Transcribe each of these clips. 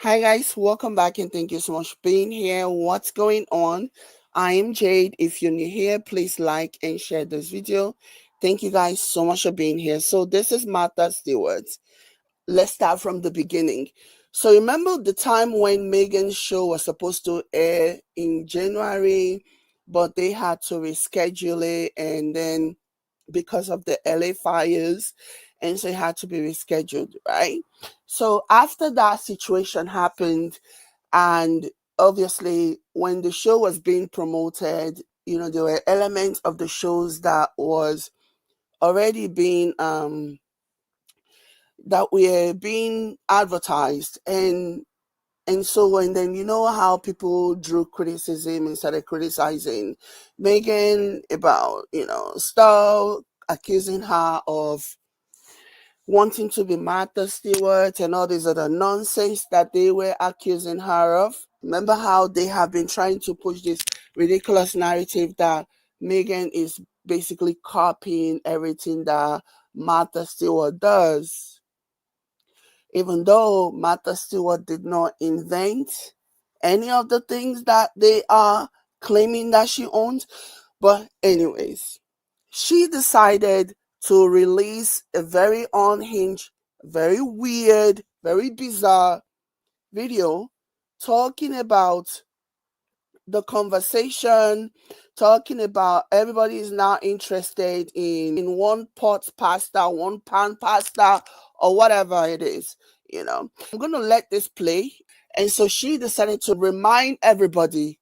Hi guys, welcome back and thank you so much for being here. What's going on? I am Jade. If you're new here, please like and share this video. Thank you guys so much for being here. So this is Martha Stewart. Let's start from the beginning. So remember the time when Meghan's show was supposed to air in January, but they had to reschedule it, and then because of the LA fires, and so it had to be rescheduled, right? So after that situation happened, and obviously when the show was being promoted, there were elements of the shows that was already being that were being advertised, and then how people drew criticism and started criticizing Meghan about stuff, accusing her of wanting to be Martha Stewart and all this other nonsense that they were accusing her of. Remember how they have been trying to push this ridiculous narrative that Meghan is basically copying everything that Martha Stewart does, even though Martha Stewart did not invent any of the things that they are claiming that she owns. But anyways, she decided to release a very unhinged, very weird, very bizarre video talking about the conversation, talking about everybody is now interested in one pot pasta, one pan pasta, or whatever it is. I'm going to let this play. And so she decided to remind everybody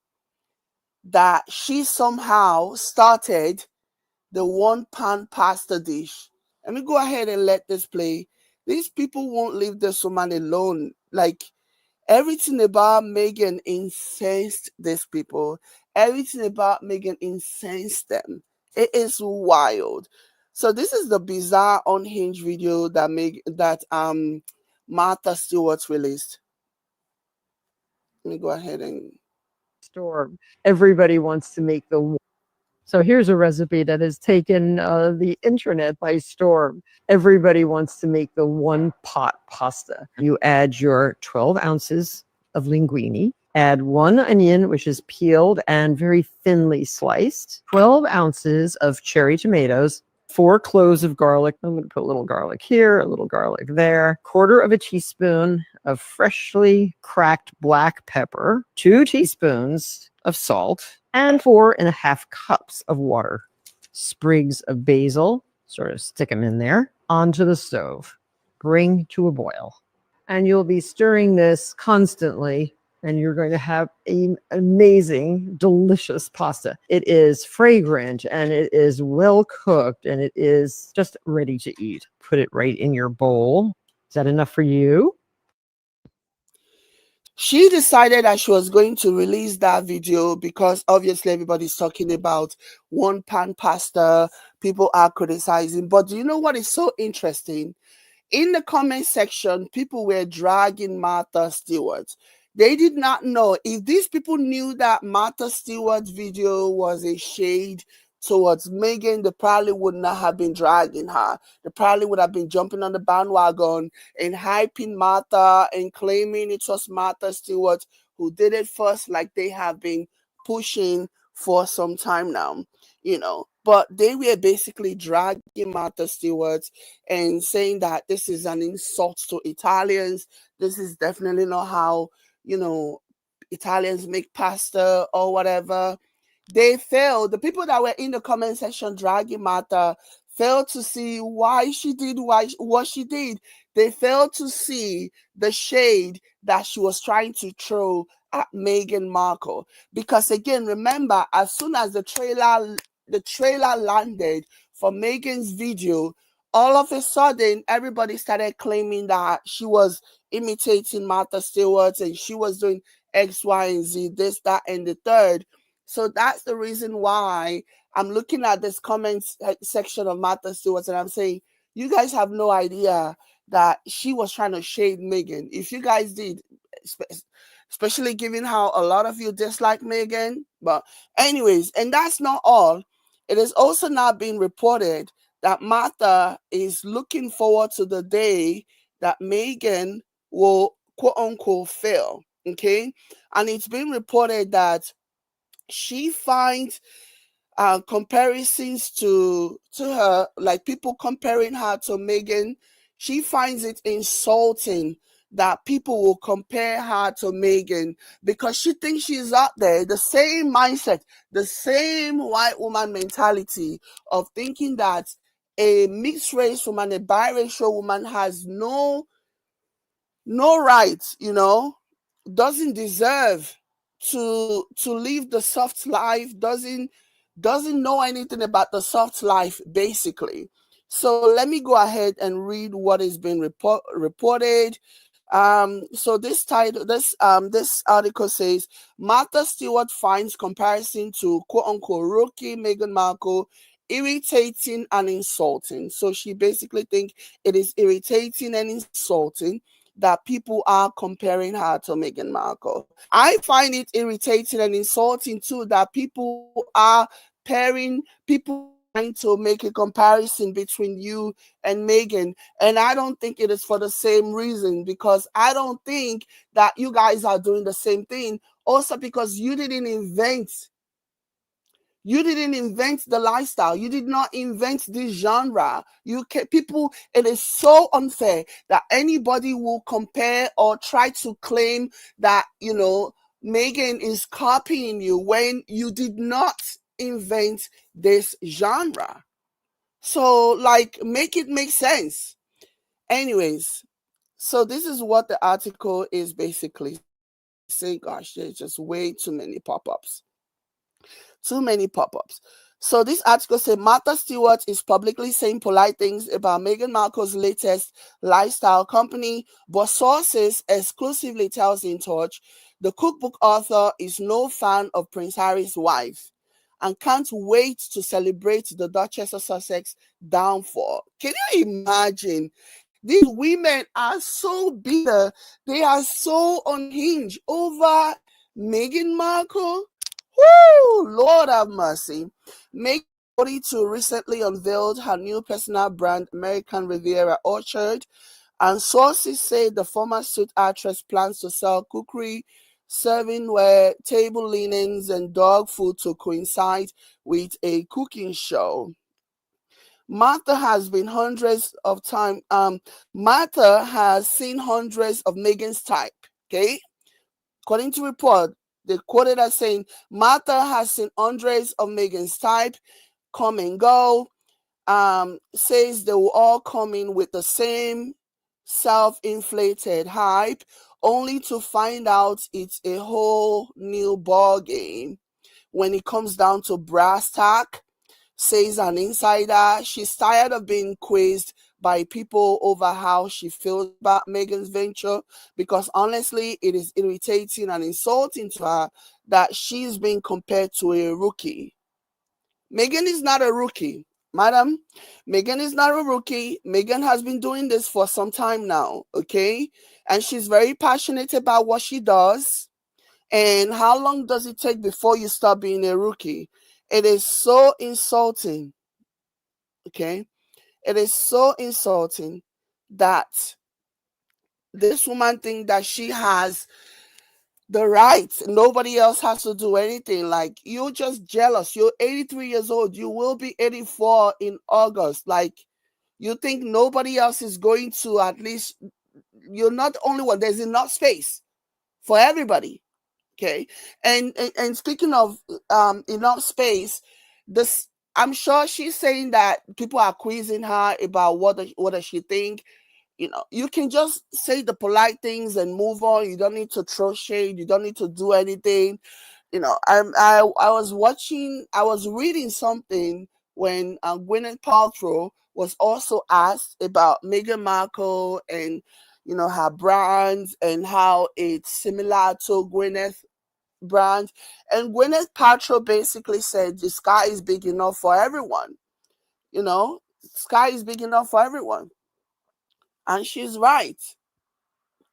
that she somehow started the one pan pasta dish. Let me go ahead and let this play. These people won't leave this woman alone. Like, everything about Meghan incensed these people. Everything about Meghan incensed them. It is wild. So this is the bizarre unhinged video that Martha Stewart released. Let me go ahead and storm. Everybody wants to make the. So here's a recipe that has taken the internet by storm. Everybody wants to make the one pot pasta. You add your 12 ounces of linguine, add one onion, which is peeled and very thinly sliced, 12 ounces of cherry tomatoes, 4 cloves of garlic. I'm going to put a little garlic here, a little garlic there, quarter of a teaspoon of freshly cracked black pepper, 2 teaspoons of salt, and 4.5 cups of water. Sprigs of basil, sort of stick them in there, onto the stove. Bring to a boil. And you'll be stirring this constantly, and you're going to have an amazing, delicious pasta. It is fragrant, and it is well cooked, and it is just ready to eat. Put it right in your bowl. Is that enough for you? she decided that she was going to release that video because obviously everybody's talking about one pan pasta. People are criticizing. But do you know what is so interesting? In the comment section, people were dragging Martha Stewart. They did not know. If these people knew that Martha Stewart's video was a shade towards Meghan, they probably would not have been dragging her. They probably would have been jumping on the bandwagon and hyping Martha and claiming it was Martha Stewart who did it first, like they have been pushing for some time now. But they were basically dragging Martha Stewart and saying that this is an insult to Italians. This is definitely not how, Italians make pasta or whatever. They failed. The people that were in the comment section dragging Martha failed to see why she did what she did. They failed to see the shade that she was trying to throw at Meghan Markle. Because again, remember, as soon as the trailer landed for Meghan's video, all of a sudden everybody started claiming that she was imitating Martha Stewart and she was doing X, Y, and Z, this, that, and the third. So that's the reason why I'm looking at this comments section of Martha Stewart and I'm saying, you guys have no idea that she was trying to shade Meghan. If you guys did, especially given how a lot of you dislike Meghan. But anyways, and that's not all. It is also now being reported that Martha is looking forward to the day that Meghan will quote unquote fail. Okay. And it's been reported that she finds comparisons to her, like people comparing her to Meghan. She finds it insulting that people will compare her to Meghan because she thinks she's out there. The same mindset, the same white woman mentality of thinking that a mixed race woman, a biracial woman has no right, doesn't deserve to live the soft life, doesn't know anything about the soft life, basically. So let me go ahead and read what is being reported. So this article says Martha Stewart finds comparison to quote unquote rookie Meghan Markle irritating and insulting. So she basically think it is irritating and insulting that people are comparing her to Meghan Markle. I find it irritating and insulting too that people are people are trying to make a comparison between you and Meghan. And I don't think it is for the same reason, because I don't think that you guys are doing the same thing. Also, because you didn't invent the lifestyle. You did not invent this genre. People, it is so unfair that anybody will compare or try to claim that, Meghan is copying you when you did not invent this genre. So, like, make it make sense. Anyways, so this is what the article is basically saying. Gosh, there's just way too many pop-ups. Too many pop-ups. So this article said Martha Stewart is publicly saying polite things about Meghan Markle's latest lifestyle company, but sources exclusively tells In Touch the cookbook author is no fan of Prince Harry's wife and can't wait to celebrate the Duchess of Sussex downfall. Can you imagine? These women are so bitter. They are so unhinged over Meghan Markle. Woo! Lord have mercy. Meghan 42 recently unveiled her new personal brand, American Riviera Orchard, and sources say the former suit actress plans to sell cookery, servingware, table linens, and dog food to coincide with a cooking show. Martha has been hundreds of times. Martha has seen hundreds of Meghan's type. Okay, according to report, they quoted as saying Martha has seen hundreds of Meghan's type come and go. Says they will all come in with the same self-inflated hype, only to find out it's a whole new ball game when it comes down to brass tack. Says an insider, she's tired of being quizzed by people over how she feels about Meghan's venture, because honestly, it is irritating and insulting to her that she's being compared to a rookie. Meghan is not a rookie, madam. Meghan is not a rookie. Meghan has been doing this for some time now, okay? And she's very passionate about what she does. And how long does it take before you stop being a rookie? It is so insulting, okay? It is so insulting that this woman thinks that she has the right. Nobody else has to do anything. Like, you're just jealous. You're 83 years old. You will be 84 in August. Like, you think nobody else is going to, at least, you're not the only one. There's enough space for everybody. Okay. And speaking of enough space, this I'm sure she's saying that people are quizzing her about what does she think. You can just say the polite things and move on. You don't need to throw shade. You don't need to do anything. I was reading something when Gwyneth Paltrow was also asked about Meghan Markle and her brands and how it's similar to Gwyneth brand. And Gwyneth Paltrow basically said the sky is big enough for everyone. Sky is big enough for everyone. And she's right.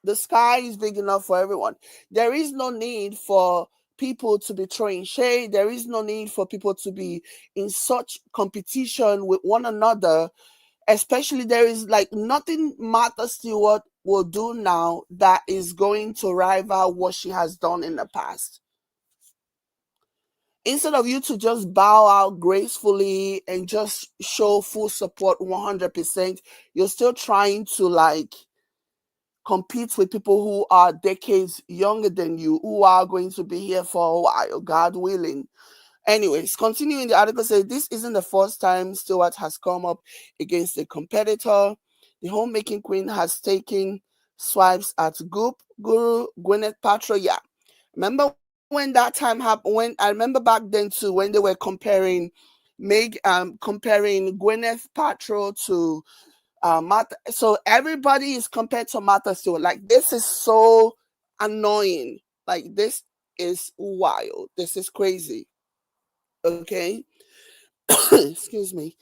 The sky is big enough for everyone. There is no need for people to be throwing shade. There is no need for people to be in such competition with one another. Especially, there is like nothing Martha Stewart will do now that is going to rival what she has done in the past? Instead of you to just bow out gracefully and just show full support 100%, you're still trying to like compete with people who are decades younger than you, who are going to be here for a while, God willing. Anyways, continuing, the article says this isn't the first time Stewart has come up against a competitor. The homemaking queen has taken swipes at Goop, Guru, Gwyneth Paltrow. Yeah, remember when that time happened? When I remember back then too, when they were comparing Gwyneth Paltrow to Martha. So everybody is compared to Martha Stewart. Like this is so annoying. Like this is wild. This is crazy. Okay. Excuse me.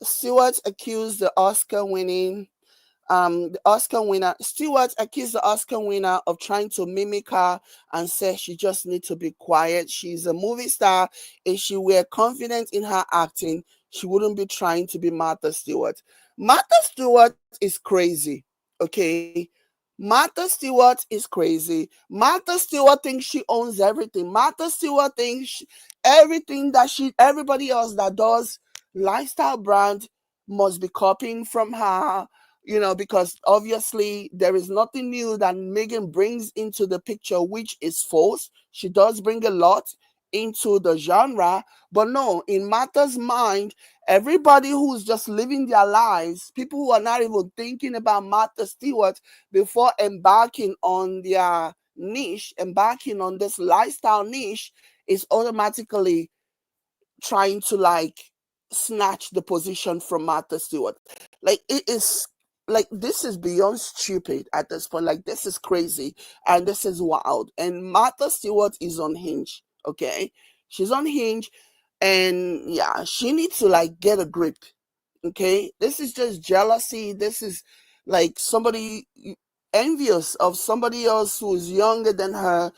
Stewart accused the Oscar winner, Stewart accused the Oscar winner of trying to mimic her and said she just needs to be quiet. She's a movie star. If she were confident in her acting, she wouldn't be trying to be Martha Stewart. Martha Stewart is crazy. Okay. Martha Stewart is crazy. Martha Stewart thinks she owns everything. Martha Stewart thinks everything that everybody else that does lifestyle brand must be copying from her, because obviously there is nothing new that Meghan brings into the picture, which is false. She does bring a lot into the genre, but no, in Martha's mind, everybody who's just living their lives, people who are not even thinking about Martha Stewart before embarking on their niche, embarking on this lifestyle niche, is automatically trying to like snatch the position from Martha Stewart. Like it is like this is beyond stupid at this point. Like this is crazy and this is wild. And Martha Stewart is on hinge. Okay. She's on hinge and yeah, she needs to like get a grip. Okay. This is just jealousy. This is like somebody envious of somebody else who is younger than her.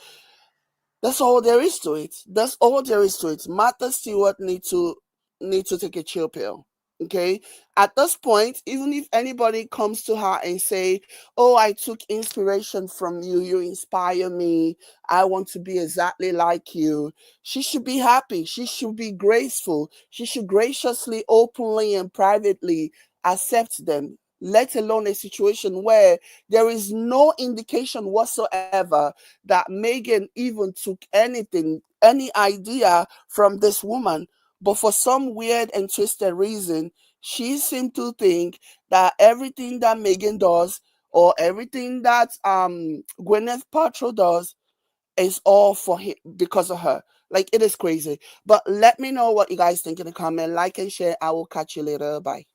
That's all there is to it. That's all there is to it. Martha Stewart need to take a chill pill. Okay. At this point, even if anybody comes to her and say, "Oh, I took inspiration from you. You inspire me. I want to be exactly like you," she should be happy. She should be graceful. She should graciously, openly, and privately accept them. Let alone a situation where there is no indication whatsoever that Meghan even took anything, any idea from this woman. But for some weird and twisted reason, she seemed to think that everything that Meghan does or everything that Gwyneth Paltrow does is all for him because of her. Like it is crazy. But let me know what you guys think in the comment. Like and share. I will catch you later. Bye.